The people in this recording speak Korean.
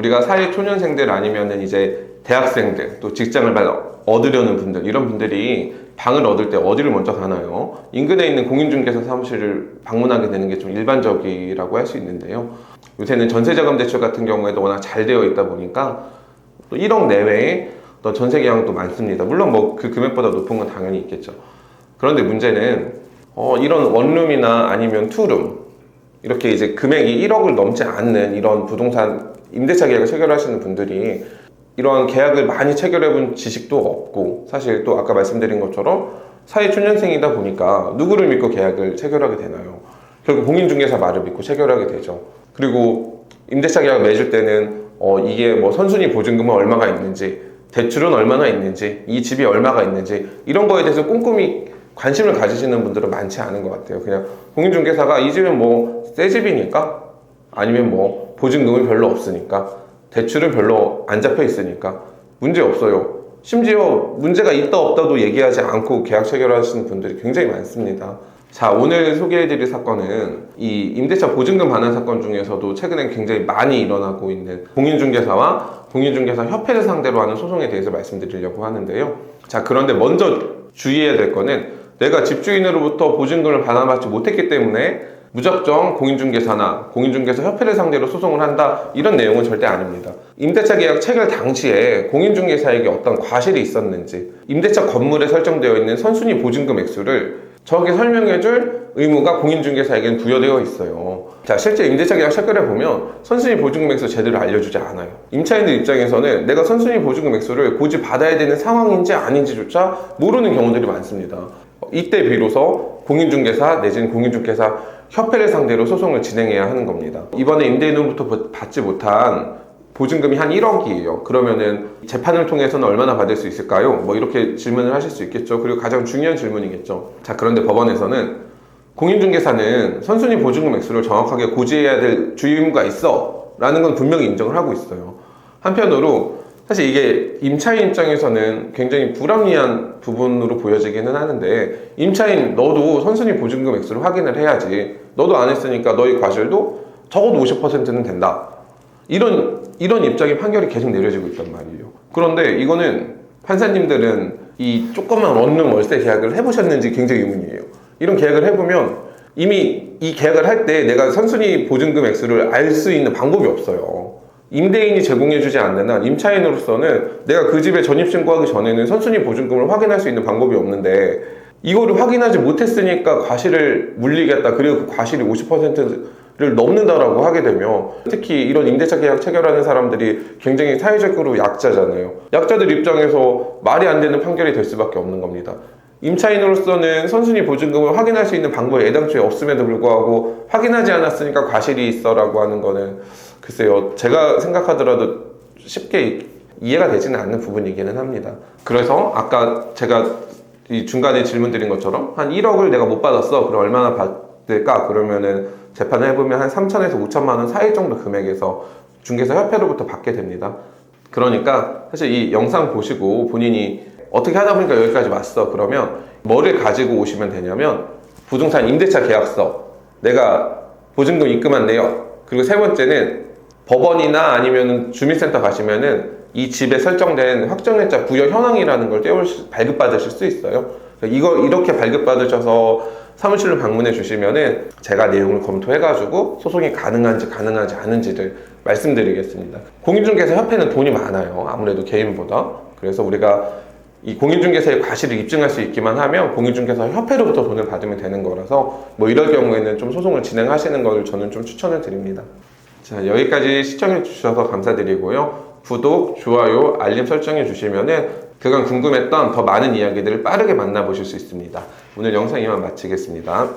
우리가 사회 초년생들 아니면은 이제 대학생들, 또 직장을 얻으려는 분들, 이런 분들이 방을 얻을 때 어디를 먼저 가나요? 인근에 있는 공인중개사 사무실을 방문하게 되는 게 좀 일반적이라고 할 수 있는데요. 요새는 전세자금 대출 같은 경우에도 워낙 잘 되어 있다 보니까 또 1억 내외의 또 전세 계약도 많습니다. 물론 뭐 그 금액보다 높은 건 당연히 있겠죠. 그런데 문제는 이런 원룸이나 아니면 투룸, 이렇게 이제 금액이 1억을 넘지 않는 이런 부동산 임대차 계약을 체결하시는 분들이 이런 계약을 많이 체결해 본 지식도 없고, 사실 또 아까 말씀드린 것처럼 사회초년생이다 보니까 누구를 믿고 계약을 체결하게 되나요? 결국 공인중개사 말을 믿고 체결하게 되죠. 그리고 임대차 계약을 맺을 때는 이게 뭐 선순위 보증금은 얼마가 있는지, 대출은 얼마나 있는지, 이 집이 얼마가 있는지, 이런 거에 대해서 꼼꼼히 관심을 가지시는 분들은 많지 않은 것 같아요. 그냥 공인중개사가 이 집은 뭐 새 집이니까, 아니면 뭐 보증금은 별로 없으니까, 대출은 별로 안 잡혀 있으니까 문제 없어요. 심지어 문제가 있다 없다도 얘기하지 않고 계약 체결하시는 분들이 굉장히 많습니다. 자, 오늘 소개해드릴 사건은 이 임대차 보증금 반환 사건 중에서도 최근에 굉장히 많이 일어나고 있는 공인중개사와 공인중개사 협회를 상대로 하는 소송에 대해서 말씀드리려고 하는데요. 자, 그런데 먼저 주의해야 될 거는, 내가 집주인으로부터 보증금을 반환받지 못했기 때문에 무작정 공인중개사나 공인중개사 협회를 상대로 소송을 한다, 이런 내용은 절대 아닙니다. 임대차 계약 체결 당시에 공인중개사에게 어떤 과실이 있었는지, 임대차 건물에 설정되어 있는 선순위 보증금 액수를 정확히 설명해줄 의무가 공인중개사에게는 부여되어 있어요. 자, 실제 임대차 계약 체결해 보면 선순위 보증금 액수 제대로 알려주지 않아요. 임차인들 입장에서는 내가 선순위 보증금 액수를 고지 받아야 되는 상황인지 아닌지조차 모르는 경우들이 많습니다. 이때 비로소 공인중개사 내지는 공인중개사 협회를 상대로 소송을 진행해야 하는 겁니다. 이번에 임대인으로부터 받지 못한 보증금이 한 1억이에요. 그러면은 재판을 통해서는 얼마나 받을 수 있을까요? 뭐 이렇게 질문을 하실 수 있겠죠. 그리고 가장 중요한 질문이겠죠. 자, 그런데 법원에서는 공인중개사는 선순위 보증금 액수를 정확하게 고지해야 될 주의 의무가 있어 라는 건 분명히 인정을 하고 있어요. 한편으로 사실 이게 임차인 입장에서는 굉장히 불합리한 부분으로 보여지기는 하는데, 임차인 너도 선순위 보증금 액수를 확인을 해야지, 너도 안 했으니까 너의 과실도 적어도 50%는 된다, 이런 입장의 판결이 계속 내려지고 있단 말이에요. 그런데 이거는 판사님들은 이 조그만 원룸 월세 계약을 해보셨는지 굉장히 의문이에요. 이런 계약을 해보면 이미 이 계약을 할 때 내가 선순위 보증금 액수를 알 수 있는 방법이 없어요. 임대인이 제공해주지 않는 한 임차인으로서는 내가 그 집에 전입신고하기 전에는 선순위 보증금을 확인할 수 있는 방법이 없는데, 이거를 확인하지 못했으니까 과실을 물리겠다, 그리고 그 과실이 50%를 넘는다라고 하게 되면, 특히 이런 임대차 계약 체결하는 사람들이 굉장히 사회적으로 약자잖아요. 약자들 입장에서 말이 안 되는 판결이 될 수밖에 없는 겁니다. 임차인으로서는 선순위 보증금을 확인할 수 있는 방법이 애당초에 없음에도 불구하고 확인하지 않았으니까 과실이 있어 라고 하는 거는, 글쎄요, 제가 생각하더라도 쉽게 이해가 되지는 않는 부분이기는 합니다. 그래서 아까 제가 이 중간에 질문 드린 것처럼 한 1억을 내가 못 받았어, 그럼 얼마나 받을까? 그러면은 재판을 해보면 한 3천에서 5천만 원 사이 정도 금액에서 중개사 협회로부터 받게 됩니다. 그러니까 사실 이 영상 보시고 본인이 어떻게 하다 보니까 여기까지 왔어, 그러면 뭐를 가지고 오시면 되냐면, 부동산 임대차 계약서, 내가 보증금 입금한 내역, 그리고 세 번째는 법원이나 아니면 주민센터 가시면은 이 집에 설정된 확정일자 부여 현황이라는 걸 발급받으실 수 있어요. 이거 이렇게 발급받으셔서 사무실로 방문해 주시면은 제가 내용을 검토해가지고 소송이 가능한지 가능하지 않은지를 말씀드리겠습니다. 공인중개사 협회는 돈이 많아요, 아무래도 개인보다. 그래서 우리가 이 공인중개사의 과실을 입증할 수 있기만 하면 공인중개사 협회로부터 돈을 받으면 되는 거라서, 뭐 이럴 경우에는 좀 소송을 진행하시는 걸 저는 좀 추천을 드립니다. 자, 여기까지 시청해 주셔서 감사드리고요. 구독, 좋아요, 알림 설정해 주시면은 그간 궁금했던 더 많은 이야기들을 빠르게 만나보실 수 있습니다. 오늘 영상 이만 마치겠습니다.